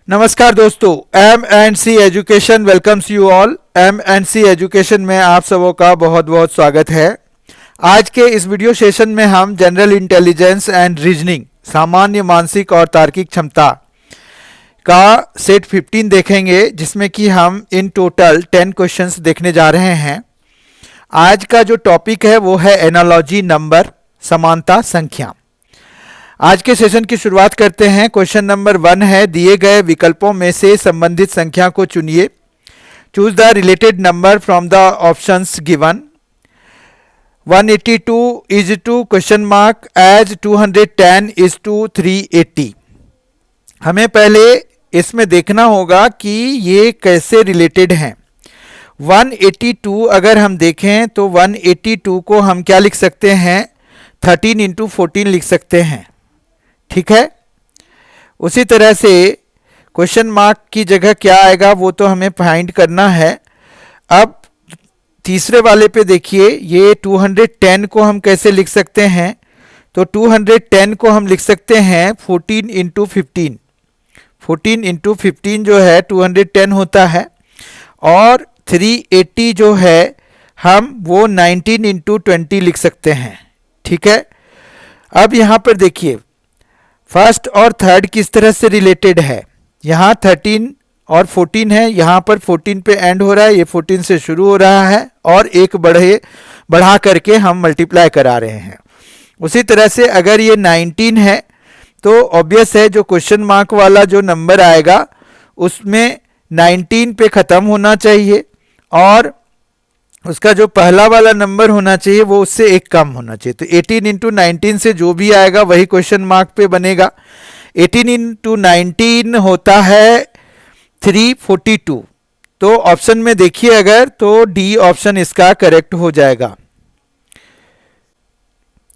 नमस्कार दोस्तों, M and C education welcomes you all. M and C education में आप सबों का बहुत बहुत स्वागत है। आज के इस वीडियो सेशन में हम जनरल इंटेलिजेंस एंड रीजनिंग, सामान्य मानसिक और तार्किक क्षमता का सेट 15 देखेंगे, जिसमें कि हम इन टोटल 10 क्वेश्चंस देखने जा रहे हैं। आज का जो टॉपिक है वो है एनालॉजी नंबर, समानता संख्या। आज के सेशन की शुरुआत करते हैं। क्वेश्चन नंबर 1 है, दिए गए विकल्पों में से संबंधित संख्या को चुनिए। Choose the related number from the options given. 182 is to question mark as 210 is to 380। हमें पहले इसमें देखना होगा कि ये कैसे रिलेटेड हैं। 182 अगर हम देखें तो 182 को हम क्या लिख सकते हैं, 13 इंटू 14 लिख सकते हैं। ठीक है। उसी तरह से क्वेश्चन मार्क की जगह क्या आएगा वो तो हमें फाइंड करना है। अब तीसरे वाले पे देखिए, ये 210 को हम कैसे लिख सकते हैं, तो 210 को हम लिख सकते हैं 14 इंटू 15। 14 इंटू 15 जो है 210 होता है, और 380 जो है हम वो 19 इंटू 20 लिख सकते हैं। ठीक है। अब यहाँ पर देखिए, फर्स्ट और थर्ड किस तरह से रिलेटेड है। यहाँ 13 और 14 है, यहाँ पर 14 पे एंड हो रहा है, ये 14 से शुरू हो रहा है और एक बढ़ा करके हम मल्टीप्लाई करा रहे हैं। उसी तरह से अगर ये 19 है तो ऑब्वियस है जो क्वेश्चन मार्क वाला जो नंबर आएगा उसमें 19 पे ख़त्म होना चाहिए, और उसका जो पहला वाला नंबर होना चाहिए वो उससे एक कम होना चाहिए। तो 18 इंटू 19 से जो भी आएगा वही क्वेश्चन मार्क पे बनेगा। 18 इंटू 19 होता है 342। तो ऑप्शन में देखिए अगर, तो डी ऑप्शन इसका करेक्ट हो जाएगा।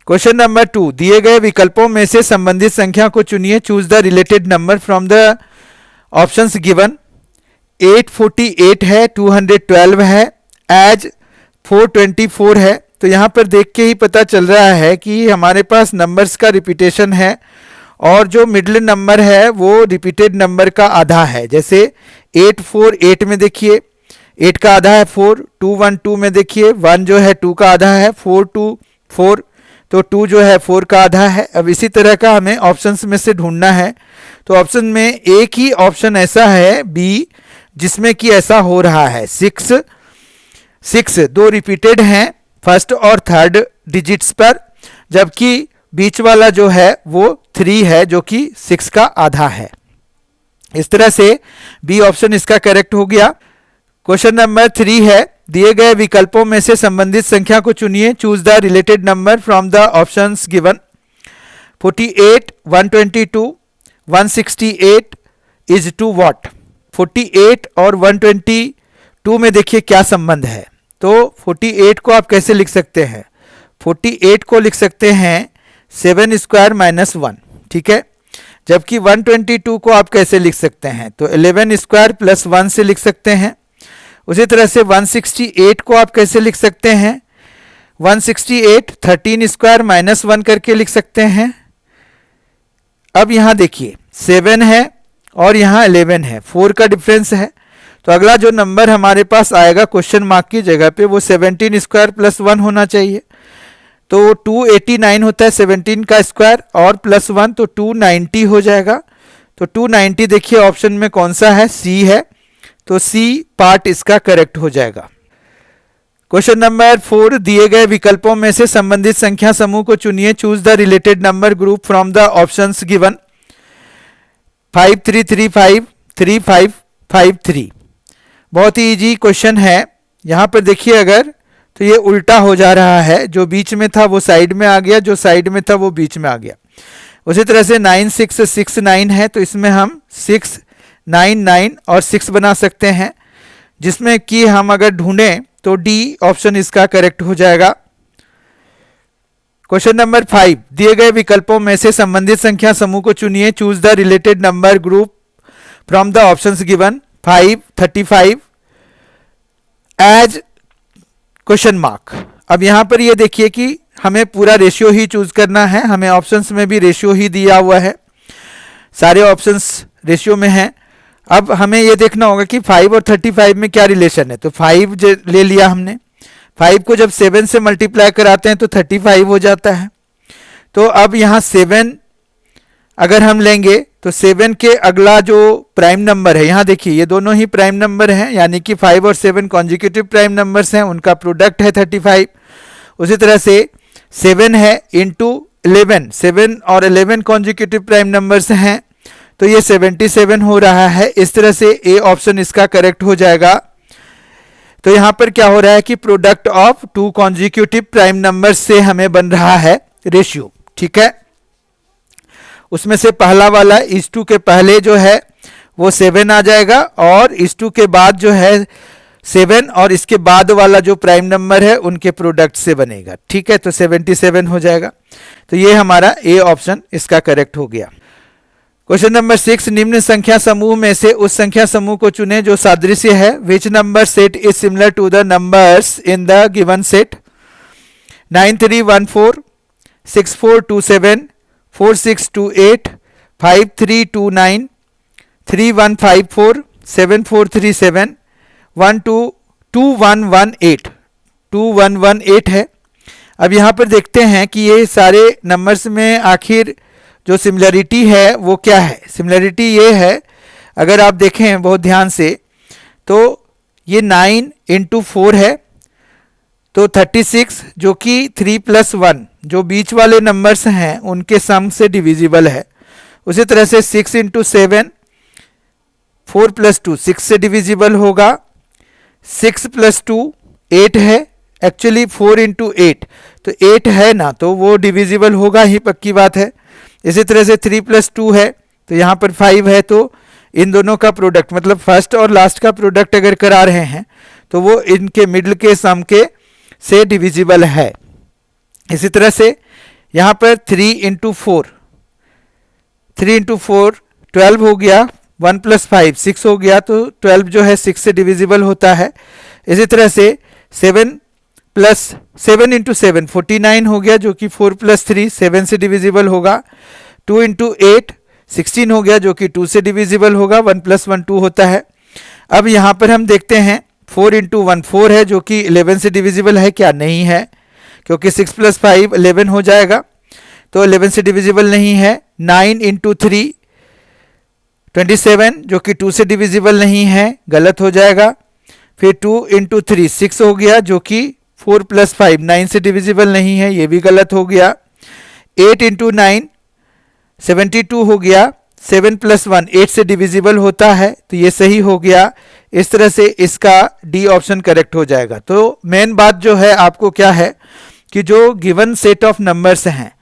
क्वेश्चन नंबर 2, दिए गए विकल्पों में से संबंधित संख्या को चुनिए। Choose the related number from the options given. 848 है, 212 है, एज 424 है। तो यहाँ पर देख के ही पता चल रहा है कि हमारे पास नंबर्स का रिपीटेशन है, और जो मिडिल नंबर है वो रिपीटेड नंबर का आधा है। जैसे 848 में देखिए 8 का आधा है 4, 212 में देखिए 1 जो है 2 का आधा है, 424 तो 2 जो है 4 का आधा है। अब इसी तरह का हमें ऑप्शंस में से ढूंढना है। तो ऑप्शन में एक ही ऑप्शन ऐसा है बी, जिसमें कि ऐसा हो रहा है 6 दो रिपीटेड हैं फर्स्ट और थर्ड डिजिट्स पर, जबकि बीच वाला जो है वो 3 है जो कि 6 का आधा है। इस तरह से बी ऑप्शन इसका करेक्ट हो गया। क्वेश्चन नंबर 3 है, दिए गए विकल्पों में से संबंधित संख्या को चुनिए। Choose the related number from the options given. 48, 122, 168 is to what. 48 और 122 में देखिए क्या संबंध है। तो 48 को आप कैसे लिख सकते हैं, 48 को लिख सकते हैं 7 स्क्वायर माइनस 1। ठीक है। जबकि 122 को आप कैसे लिख सकते हैं, तो 11 स्क्वायर प्लस 1 से लिख सकते हैं। उसी तरह से 168 को आप कैसे लिख सकते हैं, 168 13 स्क्वायर माइनस 1 करके लिख सकते हैं। अब यहाँ देखिए 7 है और यहाँ 11 है, 4 का डिफरेंस है। तो अगला जो नंबर हमारे पास आएगा क्वेश्चन मार्क की जगह पे वो 17 स्क्वायर प्लस 1 होना चाहिए। तो 289 होता है 17 का स्क्वायर और प्लस 1, तो 290 हो जाएगा। तो 290 देखिए ऑप्शन में कौन सा है, सी है। तो सी पार्ट इसका करेक्ट हो जाएगा। क्वेश्चन नंबर 4, दिए गए विकल्पों में से संबंधित संख्या समूह को चुनिए। Choose the related number group from the options given. 5335, 3553। बहुत ही इजी क्वेश्चन है। यहाँ पर देखिए अगर, तो ये उल्टा हो जा रहा है, जो बीच में था वो साइड में आ गया, जो साइड में था वो बीच में आ गया। उसी तरह से 9669 है, तो इसमें हम 699 और 6 बना सकते हैं, जिसमें कि हम अगर ढूंढें तो डी ऑप्शन इसका करेक्ट हो जाएगा। क्वेश्चन नंबर 5, दिए गए विकल्पों में से संबंधित संख्या समूह को चुनिए। Choose the related number group from the options given. 5, 35 as question mark. अब यहां पर ये देखिए कि हमें पूरा रेशियो ही चूज करना है, हमें ऑप्शंस में भी रेशियो ही दिया हुआ है, सारे ऑप्शंस रेशियो में हैं। अब हमें ये देखना होगा कि 5 और 35 में क्या रिलेशन है। तो 5 ले लिया हमने, 5 को जब 7 से मल्टीप्लाई कराते हैं तो 35 हो जाता है। तो अब यहाँ 7 अगर हम लेंगे तो 7 के अगला जो प्राइम नंबर है, यहाँ देखिए ये दोनों ही प्राइम नंबर हैं, यानी कि 5 और 7 कॉन्जिक्यूटिव प्राइम नंबर्स हैं, उनका प्रोडक्ट है 35। उसी तरह से 7 है इंटू 11, 7 और 11 कॉन्जिक्यूटिव प्राइम नंबर्स हैं, तो ये 77 हो रहा है। इस तरह से ए ऑप्शन इसका करेक्ट हो जाएगा। तो यहाँ पर क्या हो रहा है कि product of 2 consecutive prime numbers से हमें बन रहा है रेशियो। ठीक है, उसमें से पहला वाला इस 2 के पहले जो है वो 7 आ जाएगा, और इस 2 के बाद जो है 7 और इसके बाद वाला जो प्राइम नंबर है उनके प्रोडक्ट से बनेगा। ठीक है, तो 77 हो जाएगा। तो ये हमारा ए ऑप्शन इसका करेक्ट हो गया। क्वेश्चन नंबर 6, निम्न संख्या समूह में से उस संख्या समूह को चुने जो सादृश्य है। Which number set is similar to the numbers in the given set. 9314, 6427, 4628, 5329, 3154, 7437, 2118, 2118 है। अब यहाँ पर देखते हैं कि ये सारे नंबर्स में आखिर जो सिमिलरिटी है वो क्या है। सिमिलरिटी ये है, अगर आप देखें बहुत ध्यान से, तो ये 9 इंटू 4 है, तो 36 जो कि 3 + 1 जो बीच वाले नंबर्स हैं उनके सम से डिविजिबल है। उसी तरह से 6 इंटू 7, 4 + 2 6 से डिविजिबल होगा। 6 + 2 8 है, एक्चुअली 4 इंटू 8 तो 8 है ना, तो वो डिविजिबल होगा ही, पक्की बात है। इसी तरह से 3 + 2 है, तो यहाँ पर 5 है, तो इन दोनों का प्रोडक्ट मतलब फर्स्ट और लास्ट का प्रोडक्ट अगर करा रहे हैं तो वो इनके मिडिल के सम के से डिविजिबल है। इसी तरह से यहाँ पर 3 इंटू 4, 3 इंटू 4 12 हो गया, 1 + 5 6 हो गया, तो 12 जो है 6 से डिविजिबल होता है। इसी तरह से 7 इंटू 7 49 हो गया, जो कि 4 + 3 7 से डिविजिबल होगा। 2 इंटू 8 16 हो गया, जो कि 2 से डिविजिबल होगा। 1 + 1 2 होता है। अब यहाँ पर हम देखते हैं 4 इंटू 1 4 है, जो कि 11 से डिविजिबल है क्या, नहीं है, क्योंकि 6 + 5 11 हो जाएगा, तो 11 से डिविजिबल नहीं है। 9 इंटू 3 27, जो कि 2 से डिविजिबल नहीं है, गलत हो जाएगा। फिर 2 इंटू 3 6 हो गया, जो कि 4 + 5 9 से डिविजिबल नहीं है, ये भी गलत हो गया। 8 इंटू 9 72 हो गया, 7 + 1 8 से डिविजिबल होता है, तो ये सही हो गया। इस तरह से इसका डी ऑप्शन करेक्ट हो जाएगा। तो मेन बात जो है आपको क्या है कि जो गिवन सेट ऑफ नंबर्स हैं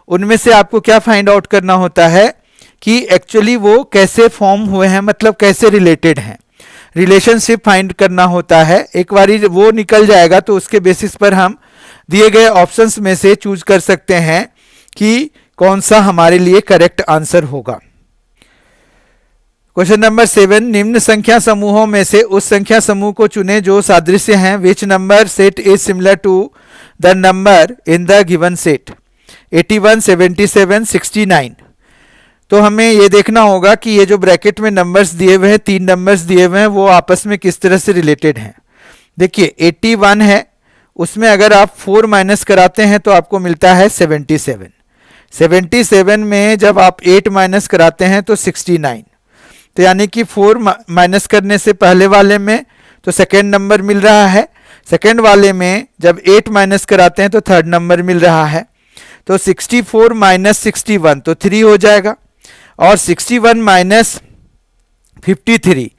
उनमें से आपको क्या फाइंड आउट करना होता है कि एक्चुअली वो कैसे फॉर्म हुए हैं, मतलब कैसे रिलेटेड हैं, रिलेशनशिप फाइंड करना होता है। एक बारी वो निकल जाएगा तो उसके बेसिस पर हम दिए गए ऑप्शंस में से चूज कर सकते हैं कि कौन सा हमारे लिए करेक्ट आंसर होगा। क्वेश्चन नंबर 7, निम्न संख्या समूहों में से उस संख्या समूह को चुने जो सादृश्य हैं। Which number set is similar to the number in the given set. 81, 77, 69। तो हमें ये देखना होगा कि ये जो ब्रैकेट में नंबर्स दिए हुए हैं, 3 नंबर्स दिए हुए हैं, वो आपस में किस तरह से रिलेटेड हैं। देखिए 81 है, उसमें अगर आप 4 माइनस कराते हैं तो आपको मिलता है 77। 77 में जब आप 8 माइनस कराते हैं तो 69, तो यानी कि 4 माइनस करने से पहले वाले में तो सेकेंड नंबर मिल रहा है, सेकेंड वाले में जब 8 माइनस कराते हैं तो थर्ड नंबर मिल रहा है। तो 64 माइनस 61 तो 3 हो जाएगा, और 61 माइनस 53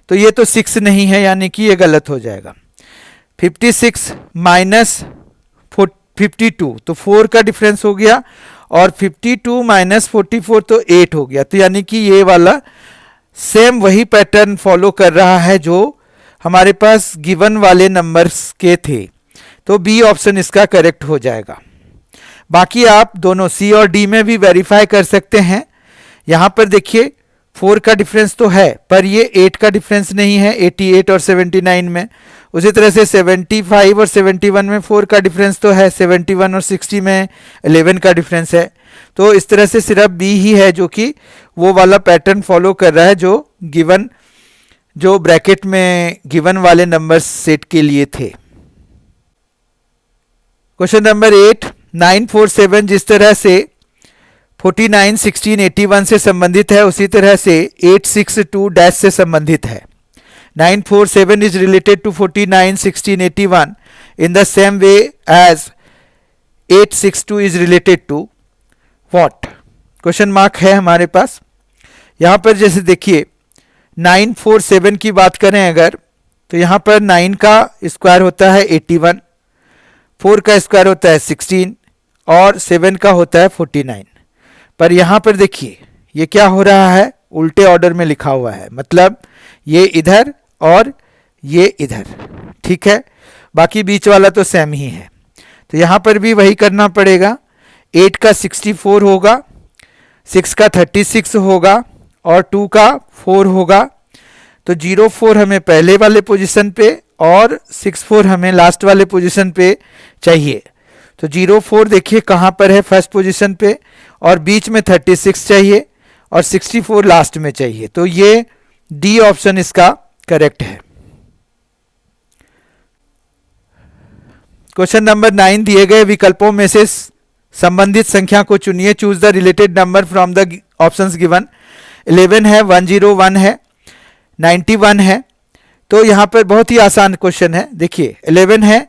तो ये तो 6 नहीं है, यानी कि ये गलत हो जाएगा। 56 माइनस 52 तो 4 का डिफरेंस हो गया, और 52 माइनस 44 तो 8 हो गया, तो यानी कि ये वाला सेम वही पैटर्न फॉलो कर रहा है जो हमारे पास गिवन वाले नंबर्स के थे। तो बी ऑप्शन इसका करेक्ट हो जाएगा। बाकी आप दोनों सी और डी में भी वेरीफाई कर सकते हैं। यहां पर देखिए 4 का डिफरेंस तो है, पर ये 8 का डिफरेंस नहीं है 88 और 79 में। उसी तरह से 75 और 71 में 4 का डिफरेंस तो है, 71 और 60 में 11 का डिफरेंस है। तो इस तरह से सिर्फ बी ही है जो कि वो वाला पैटर्न फॉलो कर रहा है जो गिवन जो ब्रैकेट में गिवन वाले नंबर सेट के लिए थे। क्वेश्चन नंबर 8, 947 जिस तरह से 49, 16, 81 से संबंधित है उसी तरह से 862 डैश से संबंधित है। 947 is related to 49, 16, 81 in the same way as 862 is related to what? Question mark है हमारे पास। यहाँ पर जैसे देखिए 947 की बात करें अगर, तो यहाँ पर 9 का स्क्वायर होता है 81, 4 का स्क्वायर होता है 16 और 7 का होता है 49। पर यहाँ पर देखिए ये क्या हो रहा है, उल्टे ऑर्डर में लिखा हुआ है, मतलब ये इधर और ये इधर, ठीक है। बाकी बीच वाला तो सेम ही है, तो यहाँ पर भी वही करना पड़ेगा। 8 का 64 होगा, 6 का 36 होगा और 2 का 4 होगा। तो 04 हमें पहले वाले पोजीशन पे और 64 हमें लास्ट वाले पोजीशन पे चाहिए। तो 04 देखिए कहाँ पर है, फर्स्ट पोजीशन पे, और बीच में 36 चाहिए और 64 लास्ट में चाहिए। तो ये डी ऑप्शन इसका करेक्ट है। क्वेश्चन नंबर 9, दिए गए विकल्पों में से संबंधित संख्या को चुनिए। Choose the related number from the options given. 11 है, 101 है, 91 है। तो यहाँ पर बहुत ही आसान क्वेश्चन है। देखिए 11 है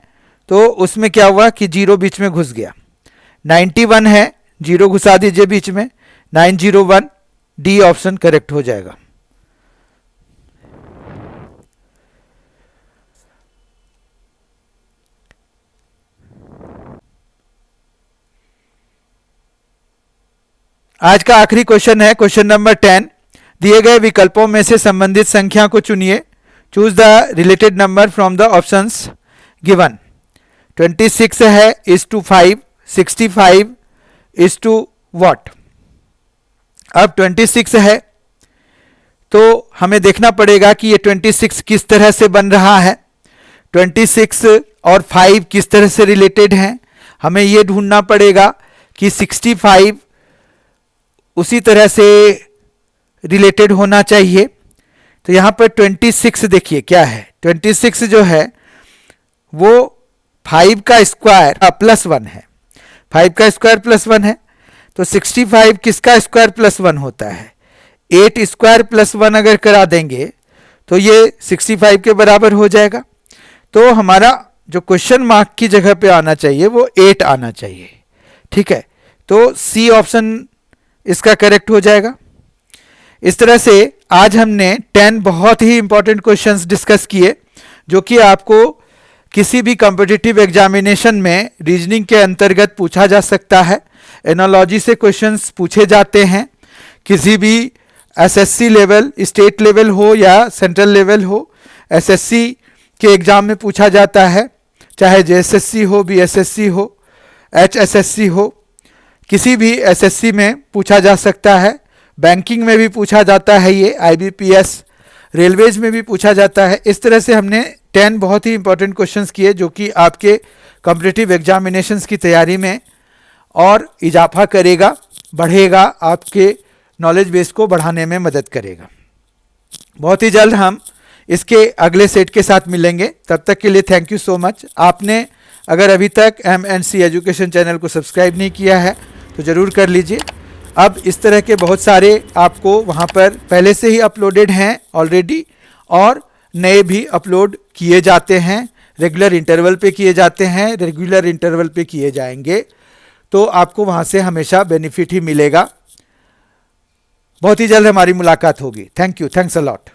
तो उसमें क्या हुआ कि 0 बीच में घुस गया। 91 है, 0 घुसा दीजिए बीच में, 901, डी ऑप्शन करेक्ट हो जाएगा। आज का आखिरी क्वेश्चन है क्वेश्चन नंबर 10, दिए गए विकल्पों में से संबंधित संख्या को चुनिए। Choose the related number from the options given. 26 है is to 5, 65 is to what. अब 26 है तो हमें देखना पड़ेगा कि ये 26 किस तरह से बन रहा है, 26 और 5 किस तरह से रिलेटेड हैं। हमें ये ढूंढना पड़ेगा कि 65 उसी तरह से रिलेटेड होना चाहिए। तो यहाँ पर 26 देखिए क्या है, 26 जो है वो 5 का स्क्वायर प्लस 1 है, 5 का स्क्वायर प्लस 1 है। तो 65 किसका स्क्वायर प्लस 1 होता है, 8 स्क्वायर प्लस 1 अगर करा देंगे तो ये 65 के बराबर हो जाएगा। तो हमारा जो क्वेश्चन मार्क की जगह पे आना चाहिए वो 8 आना चाहिए, ठीक है। तो सी ऑप्शन इसका करेक्ट हो जाएगा। इस तरह से आज हमने 10 बहुत ही इंपॉर्टेंट क्वेश्चंस डिस्कस किए जो कि आपको किसी भी कॉम्पिटिटिव एग्जामिनेशन में रीजनिंग के अंतर्गत पूछा जा सकता है। एनालॉजी से क्वेश्चंस पूछे जाते हैं, किसी भी एसएससी लेवल, स्टेट लेवल हो या सेंट्रल लेवल हो, एसएससी के एग्जाम में पूछा जाता है, चाहे जेएसएससी हो, बीएसएससी हो, एचएसएससी हो, किसी भी एसएससी में पूछा जा सकता है। बैंकिंग में भी पूछा जाता है, ये आईबीपीएस, रेलवेज में भी पूछा जाता है। इस तरह से हमने 10 बहुत ही इंपॉर्टेंट क्वेश्चंस किए जो कि आपके कॉम्पिटिटिव एग्जामिनेशंस की तैयारी में और इजाफा करेगा, बढ़ेगा, आपके नॉलेज बेस को बढ़ाने में मदद करेगा। बहुत ही जल्द हम इसके अगले सेट के साथ मिलेंगे, तब तक के लिए थैंक यू सो मच। आपने अगर अभी तक MNC एजुकेशन चैनल को सब्सक्राइब नहीं किया है तो ज़रूर कर लीजिए। अब इस तरह के बहुत सारे आपको वहाँ पर पहले से ही अपलोडेड हैं ऑलरेडी, और नए भी अपलोड किए जाते हैं, रेगुलर इंटरवल पे किए जाते हैं, रेगुलर इंटरवल पे किए जाएंगे। तो आपको वहाँ से हमेशा बेनिफिट ही मिलेगा। बहुत ही जल्द हमारी मुलाकात होगी। Thank you, thanks a lot.